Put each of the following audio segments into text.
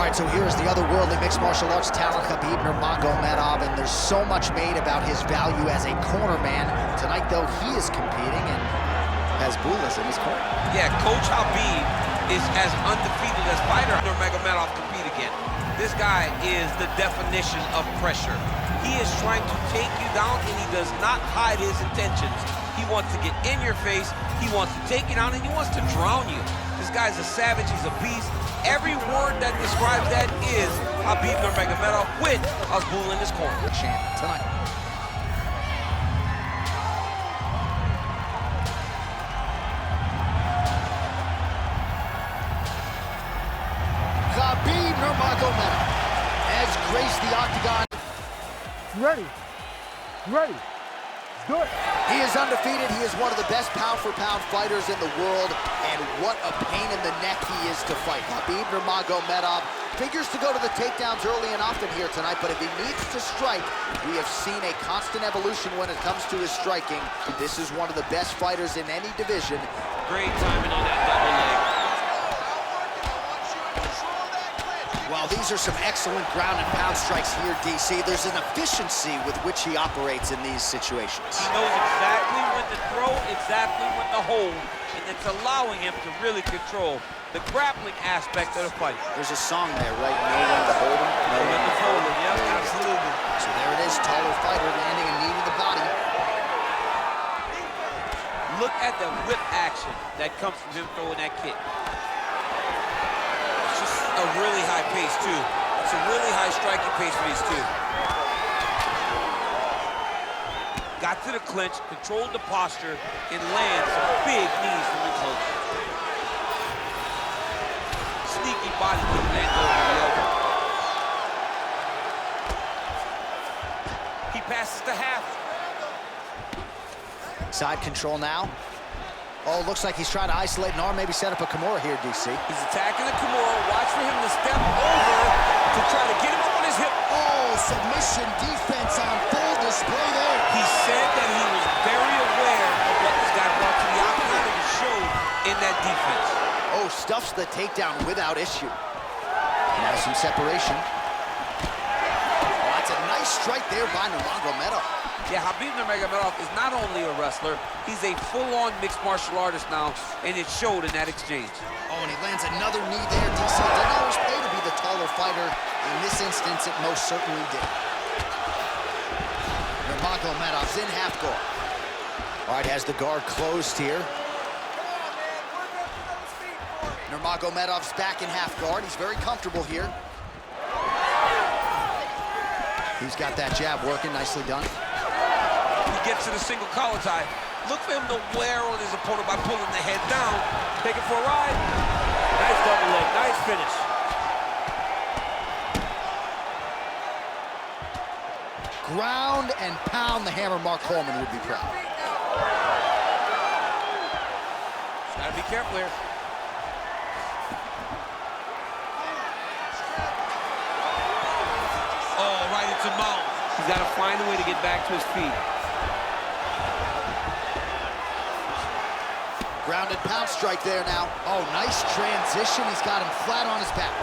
right, so here's the otherworldly mixed martial arts talent, Khabib Nurmagomedov, and there's so much made about his value as a corner man. Tonight, though, he is competing and has Bulas in his corner. Yeah, Coach Habib is as undefeated as fighter Nurmagomedov compete again. This guy is the definition of pressure. He is trying to take you down, and he does not hide his intentions. He wants to get in your face, he wants to take you down, and he wants to drown you. This guy's a savage, he's a beast. Every word that describes that is Khabib Nurmagomedov with Azbul in his corner. Champ tonight. Khabib Nurmagomedov has graced the octagon. Ready. Ready. Do it. He is undefeated. He is one of the best pound-for-pound fighters in the world, and what a pain in the neck he is to fight. Khabib Nurmagomedov figures to go to the takedowns early and often here tonight, but if he needs to strike, we have seen a constant evolution when it comes to his striking. This is one of the best fighters in any division. Great timing on that double leg. Well, these are some excellent ground and pound strikes here, DC. There's an efficiency with which he operates in these situations. He knows exactly when to throw, exactly when to hold, and it's allowing him to really control the grappling aspect of the fight. There's a song there, right? Know when to hold him. Know when to hold him, yep, absolutely. So there it is, taller fighter landing a knee to the body. Look at the whip action that comes from him throwing that kick. A really high pace too. It's a really high striking pace for these two. Got to the clinch, controlled the posture, and lands some big knees from the close. Sneaky body kick lands over the elbow. He passes to half. Side control now. Oh, looks like he's trying to isolate an arm, maybe set up a Kimura here, DC. He's attacking the Kimura. Watch for him to step over to try to get him up on his hip. Oh, submission defense on full display there. He said that he was very aware of what this guy brought to the octagon, and it showed in that defense. Oh, stuffs the takedown without issue. Now some separation. Oh, that's a nice strike there by Nurmagomedov. Yeah, Khabib Nurmagomedov is not only a wrestler, he's a full-on mixed martial artist now, and it showed in that exchange. Oh, and he lands another knee there, DC. It doesn't always pay to be the taller fighter. In this instance, it most certainly did. Nurmagomedov's in half guard. All right, has the guard closed here. Nurmagomedov's back in half guard. He's very comfortable here. He's got that jab working, nicely done. He gets to the single collar tie. Look for him to wear on his opponent by pulling the head down. Take it for a ride. Nice double leg, nice finish. Ground and pound, the hammer Mark Coleman would be proud. Gotta be careful here. Oh, right into mount. He's got to find a way to get back to his feet. Ground and pound strike there now. Oh, nice transition. He's got him flat on his back.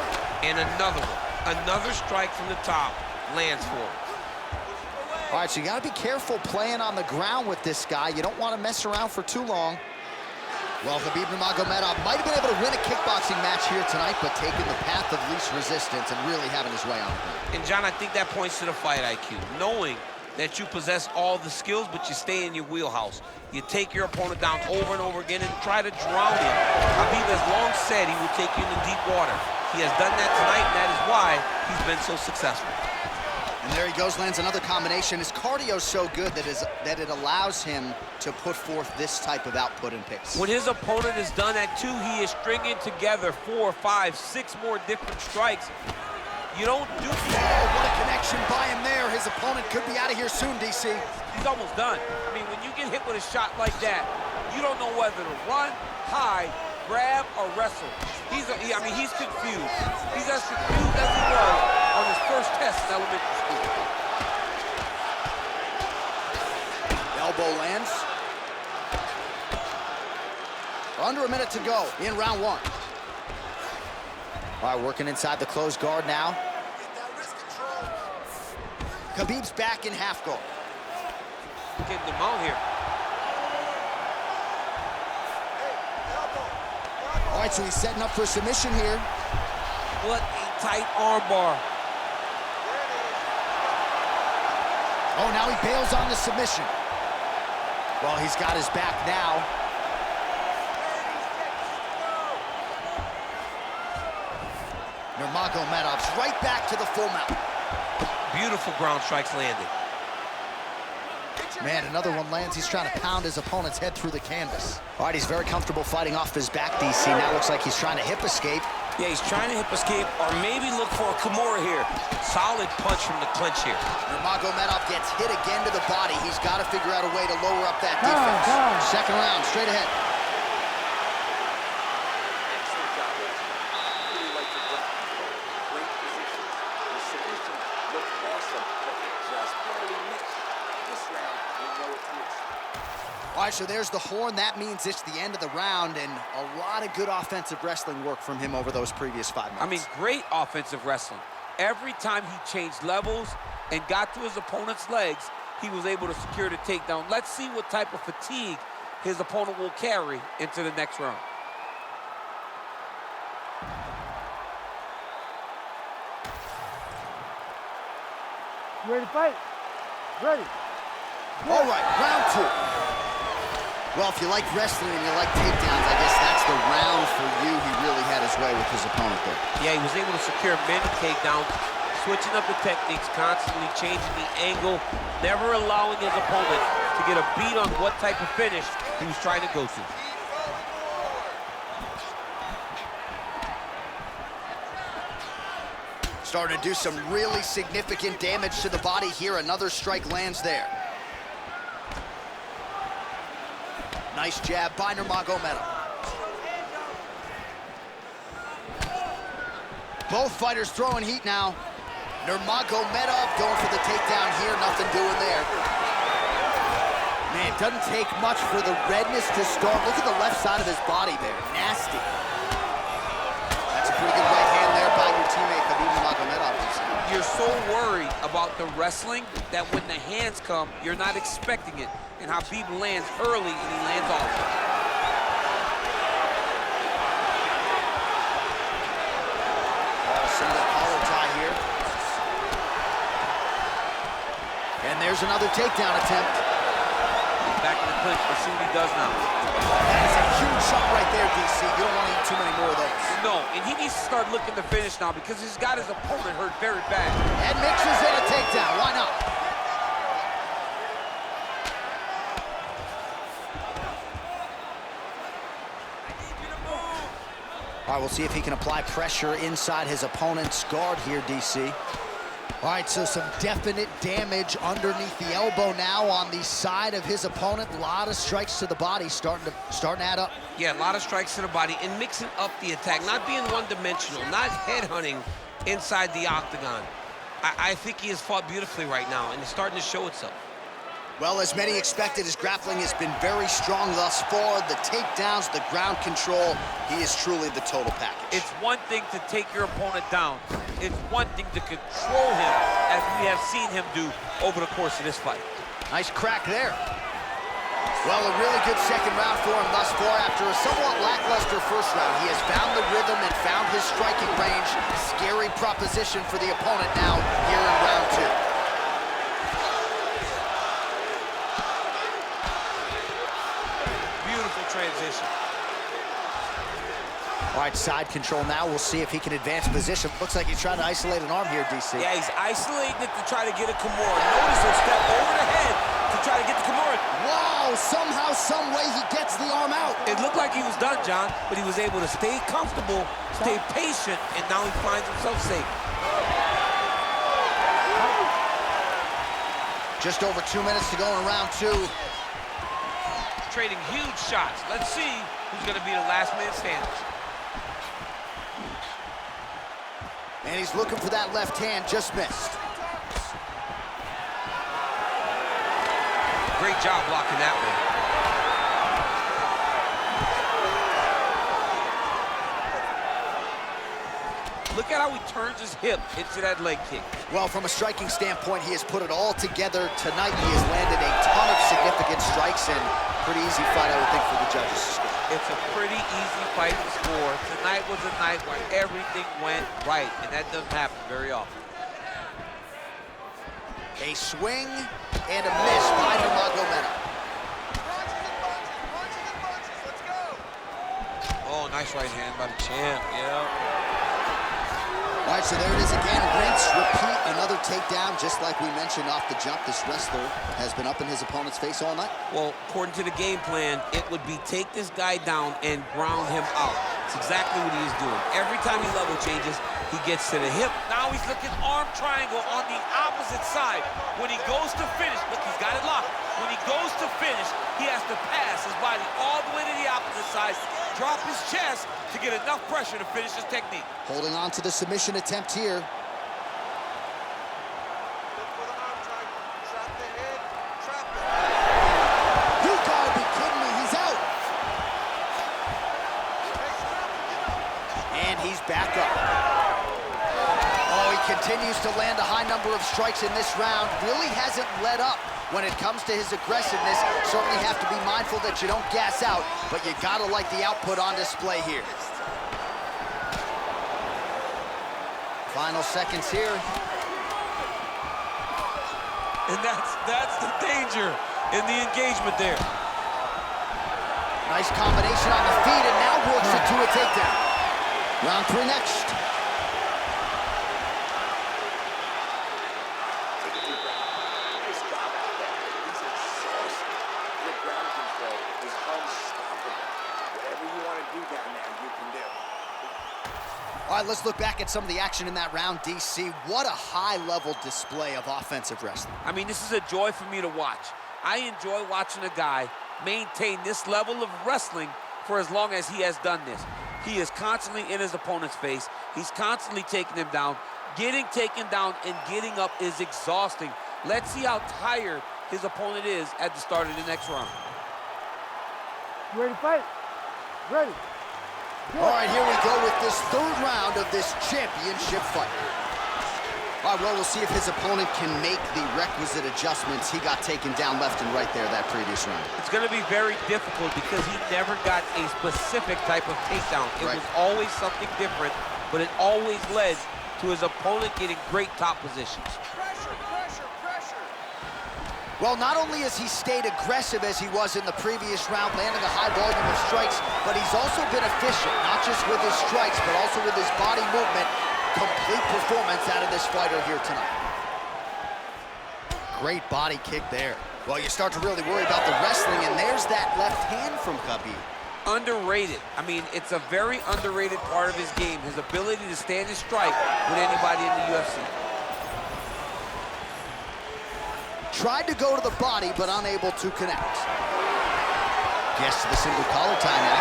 And another one. Another strike from the top lands for him. All right, so you got to be careful playing on the ground with this guy. You don't want to mess around for too long. Well, Khabib Nurmagomedov might have been able to win a kickboxing match here tonight, but taking the path of least resistance and really having his way on the ground. And, John, I think that points to the fight IQ. Knowing that you possess all the skills, but you stay in your wheelhouse. You take your opponent down over and over again and try to drown him. Khabib has long said he will take you into deep water. He has done that tonight, and that is why he's been so successful. And there he goes, lands another combination. His cardio's so good that it allows him to put forth this type of output and pace. When his opponent is done at 2, he is stringing together 4, 5, 6 more different strikes. You don't do that. Oh, what a connection by him there. His opponent could be out of here soon, DC. He's almost done. I mean, when you get hit with a shot like that, you don't know whether to run, hide, grab, or wrestle. He's confused. He's as confused as he was on his first test in elementary school. Elbow lands. Under a minute to go in round 1. All All right, working inside the closed guard now. Khabib's back in half guard. Getting them out here. All right, so he's setting up for a submission here. What a tight armbar. Oh, now he bails on the submission. Well, he's got his back now. Nurmagomedov's right back to the full mount. Beautiful ground strikes landed. Man, another one lands. He's trying to pound his opponent's head through the canvas. All right, he's very comfortable fighting off his back, DC. Now looks like he's trying to hip escape. Yeah, he's trying to hip escape or maybe look for a Kimura here. Solid punch from the clinch here. Nurmagomedov gets hit again to the body. He's got to figure out a way to lower up that defense. Second round, straight ahead. Excellent job there. Really like the ground control. Great position. The submission looked awesome, but it just barely missed. This round, you know it's missed. All right, so there's the horn. That means it's the end of the round, and a lot of good offensive wrestling work from him over those previous 5 minutes. I mean, great offensive wrestling. Every time he changed levels and got to his opponent's legs, he was able to secure the takedown. Let's see what type of fatigue his opponent will carry into the next round. You ready to fight? Ready. All right, round 2. Well, if you like wrestling and you like takedowns, I guess that's the round for you. He really had his way with his opponent there. Yeah, he was able to secure many takedowns, switching up the techniques, constantly changing the angle, never allowing his opponent to get a beat on what type of finish he was trying to go to. Starting to do some really significant damage to the body here. Another strike lands there. Nice jab by Nurmagomedov. Both fighters throwing heat now. Nurmagomedov going for the takedown here. Nothing doing there. Man, it doesn't take much for the redness to start. Look at the left side of his body there. Nasty. That's a pretty good right hand there by your teammate, Khabib Nurmagomedov. You're so worried about the wrestling that when the hands come, you're not expecting it. And Khabib lands early and he lands off. Single collar tie here. And there's another takedown attempt. Back in the clinch, let's see what he does now. That is a huge shot right there, DC. You don't want to eat too many more of those. No, and he needs to start looking to finish now because he's got his opponent hurt very bad. And mixes in a takedown. Why not? All right, we'll see if he can apply pressure inside his opponent's guard here, DC. All right, so some definite damage underneath the elbow now on the side of his opponent. A lot of strikes to the body starting to add up. Yeah, a lot of strikes to the body and mixing up the attack, not being one-dimensional, not headhunting inside the octagon. I think he has fought beautifully right now, and it's starting to show itself. Well, as many expected, his grappling has been very strong thus far. The takedowns, the ground control, he is truly the total package. It's one thing to take your opponent down. It's one thing to control him, as we have seen him do over the course of this fight. Nice crack there. Well, a really good second round for him thus far. After a somewhat lackluster first round, he has found the rhythm and found his striking range. Scary proposition for the opponent now here in round 2. Transition. All right, side control now. We'll see if he can advance position. Looks like he's trying to isolate an arm here, DC. Yeah, he's isolating it to try to get a Kimura. Notice he'll step over the head to try to get the Kimura. Wow, somehow, some way he gets the arm out. It looked like he was done, John, but he was able to stay comfortable, stay patient, and now he finds himself safe. Just over 2 minutes to go in round 2. Trading huge shots. Let's see who's going to be the last man standing. And he's looking for that left hand, just missed. Great job blocking that one. Look at how he turns his hip into that leg kick. Well, from a striking standpoint, he has put it all together tonight. He has landed a ton of significant strikes, and pretty easy fight, I would think, for the judges to score. It's a pretty easy fight to score. Tonight was a night where everything went right, and that doesn't happen very often. A swing and a miss by Nurmagomedov. Oh, nice right hand by the champ, yeah. All right, so there it is again. Rinse, repeat, another takedown. Just like we mentioned off the jump, this wrestler has been up in his opponent's face all night. Well, according to the game plan, it would be take this guy down and ground him out. It's exactly what he is doing. Every time he level changes, he gets to the hip. Now he's looking arm triangle on the opposite side. When he goes to finish, look, he's got it locked. When he goes to finish, he has to pass his body all the way to the opposite side, drop his chest to get enough pressure to finish his technique. Holding on to the submission attempt here. You gotta be kidding me, he's out. And he's back up. Oh, he continues to land a high number of strikes in this round. Really hasn't let up when it comes to his aggressiveness. Certainly have to be mindful that you don't gas out, but you gotta like the output on display here. Final seconds here. And that's the danger in the engagement there. Nice combination on the feet, and now works it to a takedown. Round 3 next. All right, let's look back at some of the action in that round, DC. What a high-level display of offensive wrestling. I mean, this is a joy for me to watch. I enjoy watching a guy maintain this level of wrestling for as long as he has done this. He is constantly in his opponent's face. He's constantly taking him down. Getting taken down and getting up is exhausting. Let's see how tired his opponent is at the start of the next round. You ready to fight? Ready. All right, here we go with this 3rd round of this championship fight. All right, well, we'll see if his opponent can make the requisite adjustments. He got taken down left and right there that previous round. It's going to be very difficult because he never got a specific type of takedown. It was always something different, but it always led to his opponent getting great top positions. Well, not only has he stayed aggressive as he was in the previous round, landing a high volume of strikes, but he's also been efficient, not just with his strikes, but also with his body movement. Complete performance out of this fighter here tonight. Great body kick there. Well, you start to really worry about the wrestling, and there's that left hand from Khabib. Underrated. I mean, it's a very underrated part of his game, his ability to stand and strike with anybody in the UFC. Tried to go to the body, but unable to connect. Gets to the single collar tie now.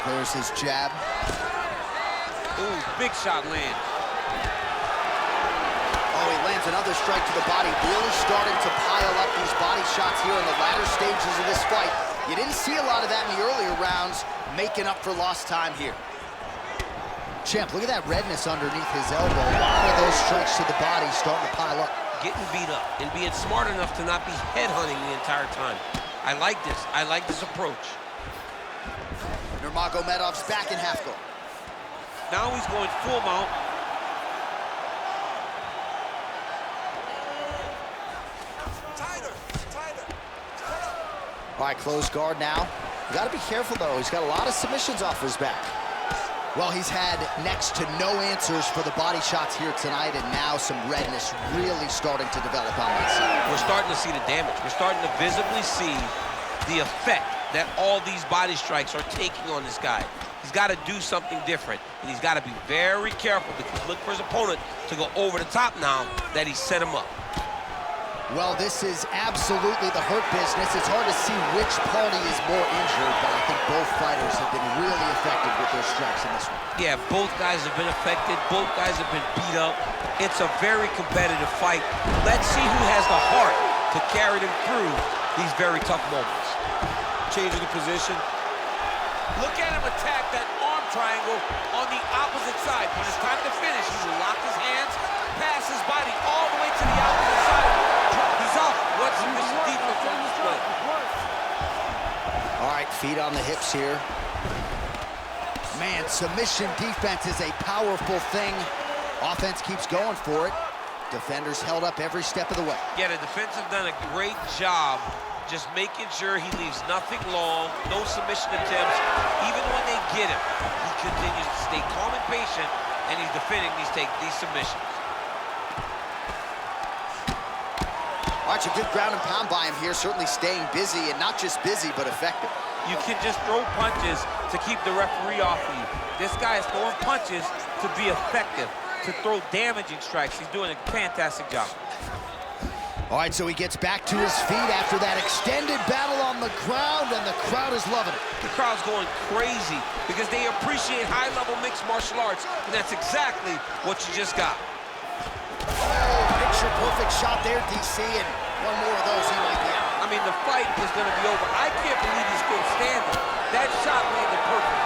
There's his jab. Ooh, big shot land. Oh, he lands another strike to the body. Really starting to pile up these body shots here in the latter stages of this fight. You didn't see a lot of that in the earlier rounds, making up for lost time here. Champ, look at that redness underneath his elbow. A lot of those strikes to the body starting to pile up. Getting beat up and being smart enough to not be headhunting the entire time. I like this. I like this approach. Nurmagomedov's back in half guard. Now he's going full mount. All right, closed guard now. You got to be careful, though. He's got a lot of submissions off his back. Well, he's had next to no answers for the body shots here tonight, and now some redness really starting to develop on that side. We're starting to see the damage. We're starting to visibly see the effect that all these body strikes are taking on this guy. He's got to do something different, and he's got to be very careful because look for his opponent to go over the top now that he set him up. Well, this is absolutely the hurt business. It's hard to see which party is more injured, but I think both fighters have been really effective with their strikes in this one. Yeah, both guys have been affected. Both guys have been beat up. It's a very competitive fight. Let's see who has the heart to carry them through these very tough moments. Changing the position, Look at him attack that arm triangle on the opposite side. When it's time to finish, he will lock his hands, pass his body all the way to the opposite side. He's off. What submission defense on display? All right, feet on the hips here. Man, submission defense is a powerful thing. Offense keeps going for it. Defenders held up every step of the way. Yeah, the defense have done a great job just making sure he leaves nothing long, no submission attempts. Even when they get him, he continues to stay calm and patient, and he's defending these submissions. All right, some good ground and pound by him here, certainly staying busy, and not just busy, but effective. You can just throw punches to keep the referee off of you. This guy is throwing punches to be effective, to throw damaging strikes. He's doing a fantastic job. All right, so he gets back to his feet after that extended battle on the ground, and the crowd is loving it. The crowd's going crazy because they appreciate high-level mixed martial arts, and that's exactly what you just got. Oh, picture-perfect shot there, DC, and one more of those, he might be out. I mean, the fight is going to be over. I can't believe he's still standing. That shot landed perfect.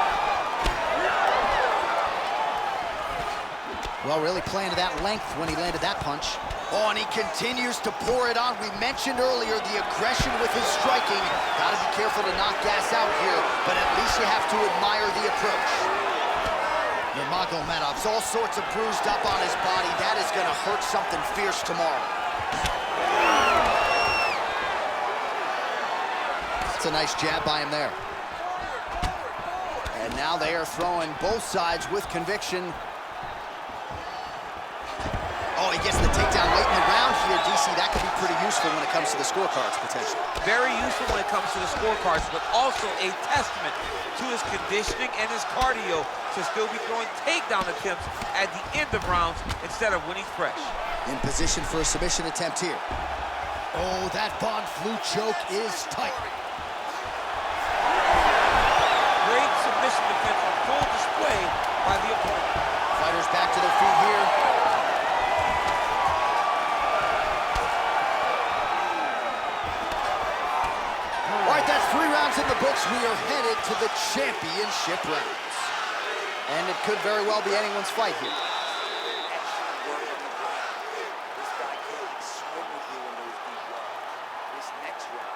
Well, really playing to that length when he landed that punch. Oh, and he continues to pour it on. We mentioned earlier the aggression with his striking. Gotta be careful to not gas out here, but at least you have to admire the approach. Nurmagomedov's all sorts of bruised up on his body. That is gonna hurt something fierce tomorrow. That's a nice jab by him there. And now they are throwing both sides with conviction. Oh, he gets the takedown late in the round here, DC. That could be pretty useful when it comes to the scorecards, potentially. Very useful when it comes to the scorecards, but also a testament to his conditioning and his cardio to still be throwing takedown attempts at the end of rounds instead of winning fresh. In position for a submission attempt here. Oh, that Von Flue choke is tight. Great submission defense on full display by the opponent. Fighters back to their feet here. All right, that's 3 rounds in the books. We are headed to the championship rounds. And it could very well be anyone's fight here. Excellent work on the ground. This guy can't swim with you in those deep rounds. This next round.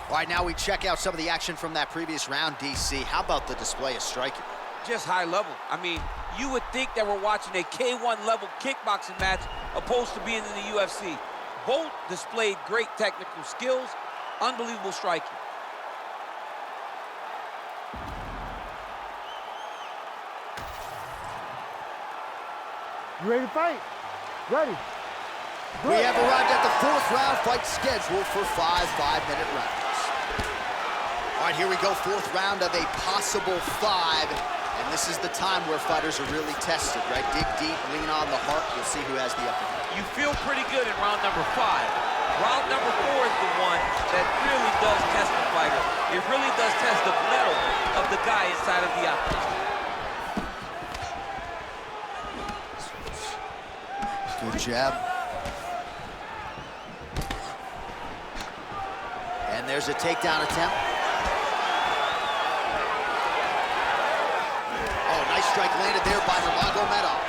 All right, now we check out some of the action from that previous round, DC. How about the display of striking? Just high level. I mean, you would think that we're watching a K1 level kickboxing match opposed to being in the UFC. Both displayed great technical skills, unbelievable striking. You ready to fight? Ready. We have arrived at the 4th round, fight scheduled for 5 5-minute rounds. All right, here we go, 4th round of a possible 5. And this is the time where fighters are really tested, right? Dig deep, lean on the heart. We'll see who has the upper hand. You feel pretty good in round number 5. Round number 4 is the one that really does test the fighter. It really does test the mettle of the guy inside of the octagon. Good jab. And there's a takedown attempt. Oh, nice strike landed there by Nurmagomedov.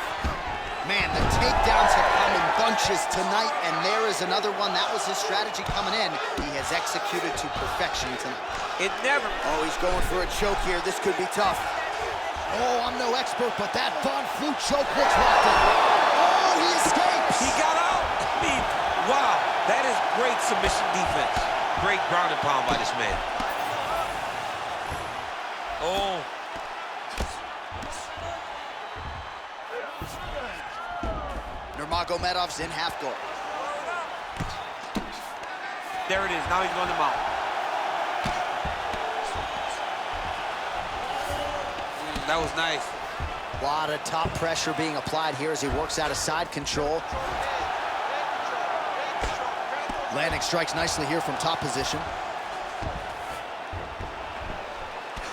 Man, the takedowns have come in bunches tonight, and there is another one. That was his strategy coming in. He has executed to perfection tonight. It never... Oh, he's going for a choke here. This could be tough. Oh, I'm no expert, but that Von Flue choke looks locked in. Oh, he escapes! He got out! I mean, wow, that is great submission defense. Great ground and pound by this man. Oh. Nurmagomedov's in half guard. There it is. Now he's going to mount. That was nice. A lot of top pressure being applied here as he works out of side control. Landing strikes nicely here from top position.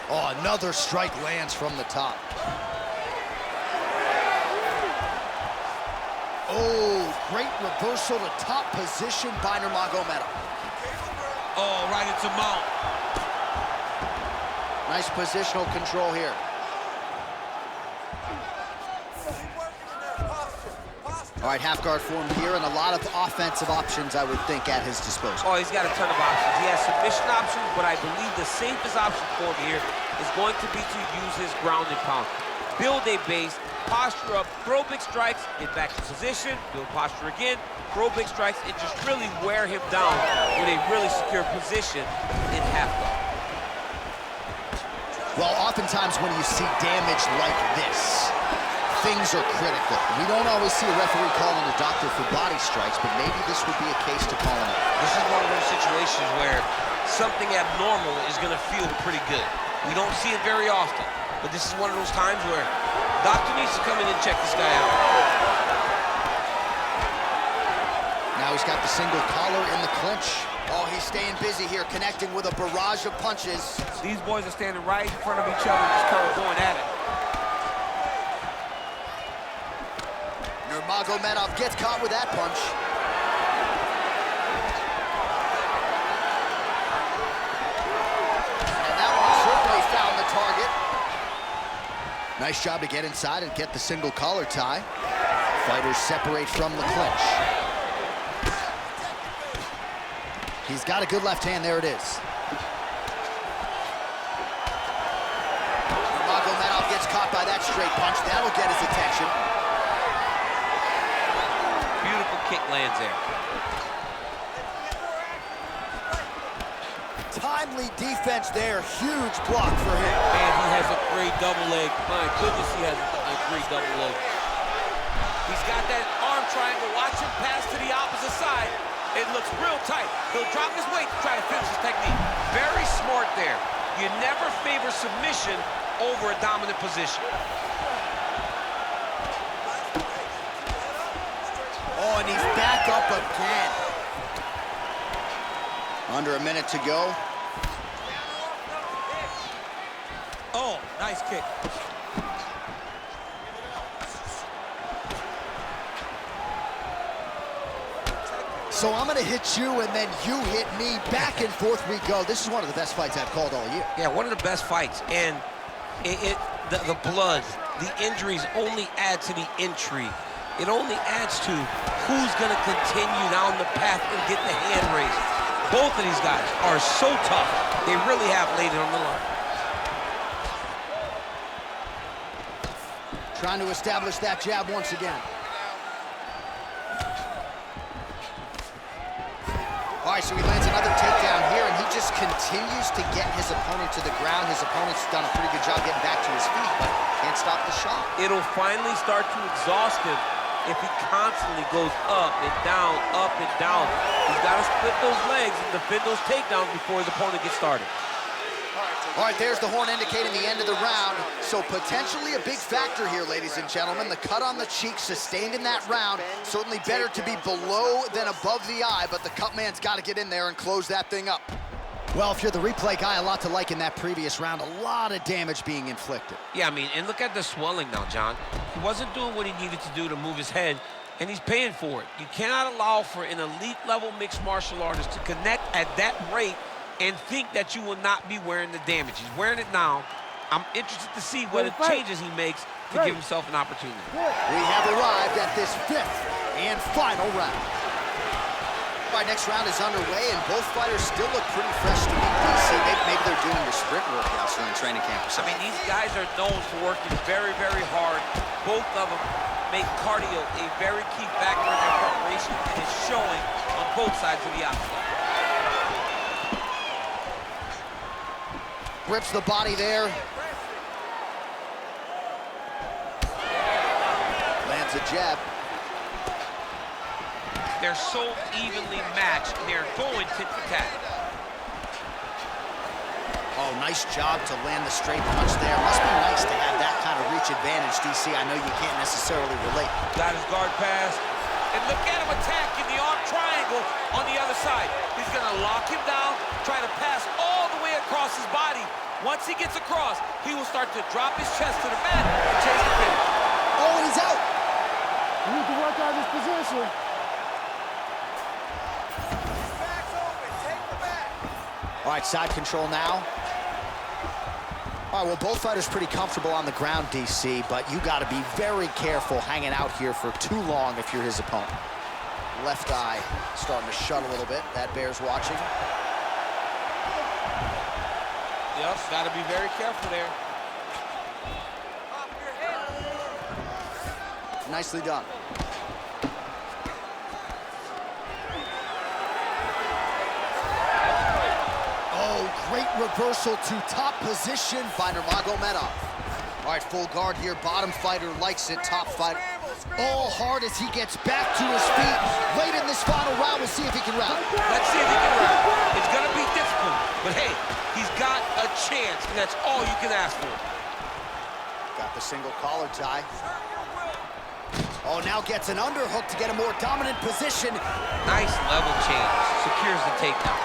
Oh, another strike lands from the top. Oh, great reversal to top position by Nurmagomedov. Oh, right into mount. Nice positional control here. All right, half guard form here, and a lot of offensive options, I would think, at his disposal. Oh, he's got a ton of options. He has submission options, but I believe the safest option for him here is going to be to use his ground and pound. Build a base, posture up, throw big strikes, get back to position, build posture again, throw big strikes, and just really wear him down with a really secure position in half guard. Well, oftentimes when you see damage like this, things are critical. We don't always see a referee calling a doctor for body strikes, but maybe this would be a case to call him out. This is one of those situations where something abnormal is going to feel pretty good. We don't see it very often, but this is one of those times where doctor needs to come in and check this guy out. Now he's got the single collar in the clinch. Oh, he's staying busy here, connecting with a barrage of punches. These boys are standing right in front of each other, just kind of going at it. Nurmagomedov gets caught with that punch. And that one certainly found the target. Nice job to get inside and get the single collar tie. Fighters separate from the clinch. He's got a good left hand, there it is. Nurmagomedov gets caught by that straight punch. That'll get his attention. Beautiful kick lands there. Timely defense there, huge block for him. And he has a great double leg. My goodness, he has a great double leg. He's got that arm triangle. Watch him pass to the opposite side. It looks real tight. He'll drop his weight to try to finish his technique. Very smart there. You never favor submission over a dominant position. Oh, and he's back up again. Under a minute to go. Oh, nice kick. So I'm gonna hit you and then you hit me. Back and forth we go. This is one of the best fights I've called all year. Yeah, one of the best fights. And the blood, the injuries only add to the intrigue. It only adds to who's gonna continue down the path and get the hand raised. Both of these guys are so tough. They really have laid it on the line. Trying to establish that jab once again. All right, so he lands another takedown here, and he just continues to get his opponent to the ground. His opponent's done a pretty good job getting back to his feet, but can't stop the shot. It'll finally start to exhaust him if he constantly goes up and down, up and down. He's got to split those legs and defend those takedowns before his opponent gets started. All right, there's the horn indicating the end of the round. So potentially a big factor here, ladies and gentlemen. The cut on the cheek sustained in that round. Certainly better to be below than above the eye, but the cut man's got to get in there and close that thing up. Well, if you're the replay guy, a lot to like in that previous round. A lot of damage being inflicted. Yeah, I mean, and look at the swelling now, John. He wasn't doing what he needed to do to move his head, and he's paying for it. You cannot allow for an elite-level mixed martial artist to connect at that rate and think that you will not be wearing the damage. He's wearing it now. I'm interested to see what changes he makes to give himself an opportunity. We have arrived at this fifth and final round. All right, next round is underway, and both fighters still look pretty fresh to me, DC. Maybe they're doing their sprint workouts during training camp or something. I mean, these guys are known for working very, very hard. Both of them make cardio a very key factor in their preparation, and it's showing on both sides of the octagon. Rips the body there. Lands a jab. They're so evenly matched, and they're going tit for tat. Oh, nice job to land the straight punch there. Must be nice to have that kind of reach advantage, DC. I know you can't necessarily relate. Got his guard pass. And look at him attack in the arm triangle on the other side. He's gonna lock him down, try to pass all the way across his body. Once he gets across, he will start to drop his chest to the mat and chase the finish. Oh, and he's out. You need to work out his position. All right, side control now. All right, well, both fighters pretty comfortable on the ground, DC, but you got to be very careful hanging out here for too long if you're his opponent. Left eye starting to shut a little bit. That bears watching. Yep, got to be very careful there. Nicely done. Oh, great reversal to top position by Nurmagomedov. All right, full guard here. Bottom fighter likes it. Top fighter. All hard as he gets back to his feet. Late in this final round, we'll see if he can rally. Let's see if he can rally. It's going to be difficult, but hey, he's got a chance, and that's all you can ask for. Got the single collar tie. Oh, now gets an underhook to get a more dominant position. Nice level change. Secures the takedown.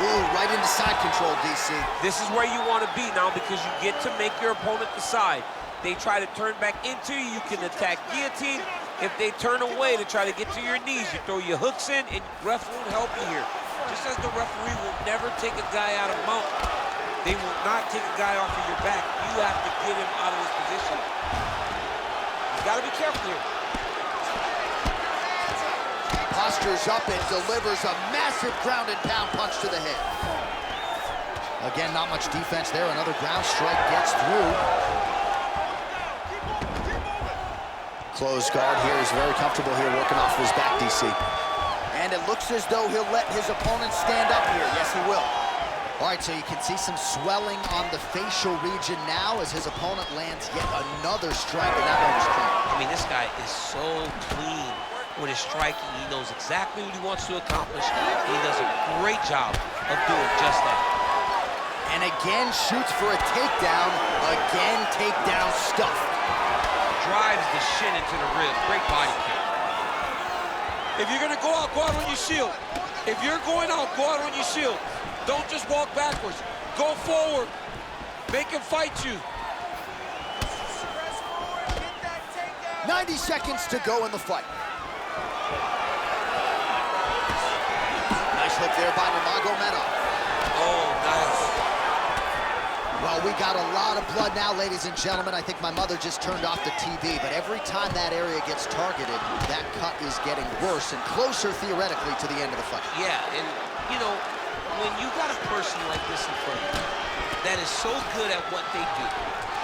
Ooh, right into side control, DC. This is where you want to be now because you get to make your opponent decide. They try to turn back into you, you can attack guillotine. If they turn away to try to get to your knees, you throw your hooks in, and ref won't help you here. Just as the referee will never take a guy out of mount, they will not take a guy off of your back. You have to get him out of his position. You got to be careful here. Postures up and delivers a massive ground and pound punch to the head. Again, not much defense there. Another ground strike gets through. Closed guard here. He's very comfortable here working off of his back, DC. And it looks as though he'll let his opponent stand up here. Yes, he will. All right, so you can see some swelling on the facial region now as his opponent lands yet another strike, and that one was clean. I mean, this guy is so clean with his striking. He knows exactly what he wants to accomplish. He does a great job of doing just that. And again, shoots for a takedown. Again, takedown stuffed. Drives the shin into the rib. Great body kick. If you're gonna go out on your shield. If you're going out, go out on your shield. Don't just walk backwards. Go forward. Make him fight you. 90 seconds to go in the fight. Nice hook there by Nurmagomedov. Oh, nice. Well, we got a lot of blood now, ladies and gentlemen. I think my mother just turned off the TV, but every time that area gets targeted, that cut is getting worse and closer, theoretically, to the end of the fight. Yeah, and, you know, when you got a person like this in front of you that is so good at what they do,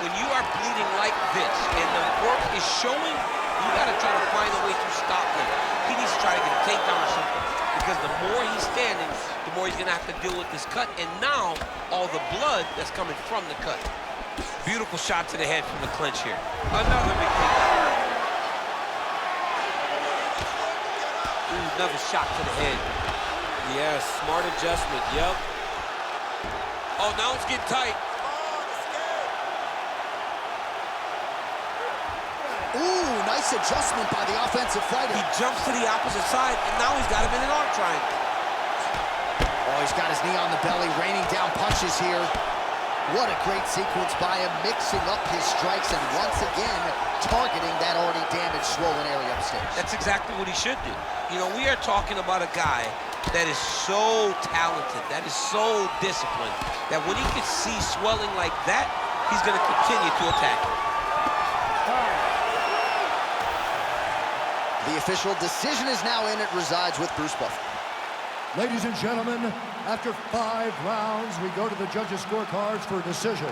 when you are bleeding like this and the work is showing, you got to try to find a way to stop him. He needs to try to get a takedown or something, because the more he's standing, the more he's going to have to deal with this cut, and now all the blood that's coming from the cut. Beautiful shot to the head from the clinch here. Another big takedown. Ooh, another shot to the head. Yes, smart adjustment, yep. Oh, now it's getting tight. Ooh, nice adjustment by the offensive fighter. He jumps to the opposite side, and now he's got him in an arm triangle. Oh, he's got his knee on the belly, raining down punches here. What a great sequence by him, mixing up his strikes and once again targeting that already damaged, swollen area upstairs. That's exactly what he should do. You know, we are talking about a guy that is so talented, that is so disciplined, that when he can see swelling like that, he's going to continue to attack it. The official decision is now in. It resides with Bruce Buffer. Ladies and gentlemen, after 5 rounds, we go to the judges' scorecards for a decision.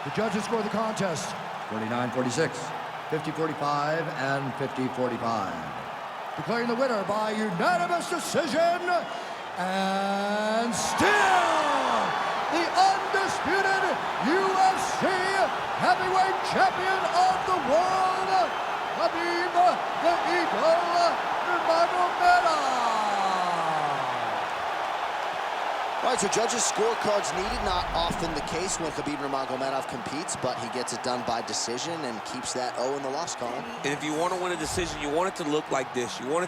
The judges score the contest 49-46, 50-45, and 50-45. Declaring the winner by unanimous decision, and still the undisputed UFC heavyweight champion of the world, Khabib the Eagle Nurmagomedov. All right, so judges' scorecards needed. Not often the case when Khabib Nurmagomedov competes, but he gets it done by decision and keeps that O in the loss column. And if you want to win a decision, you want it to look like this. You want it to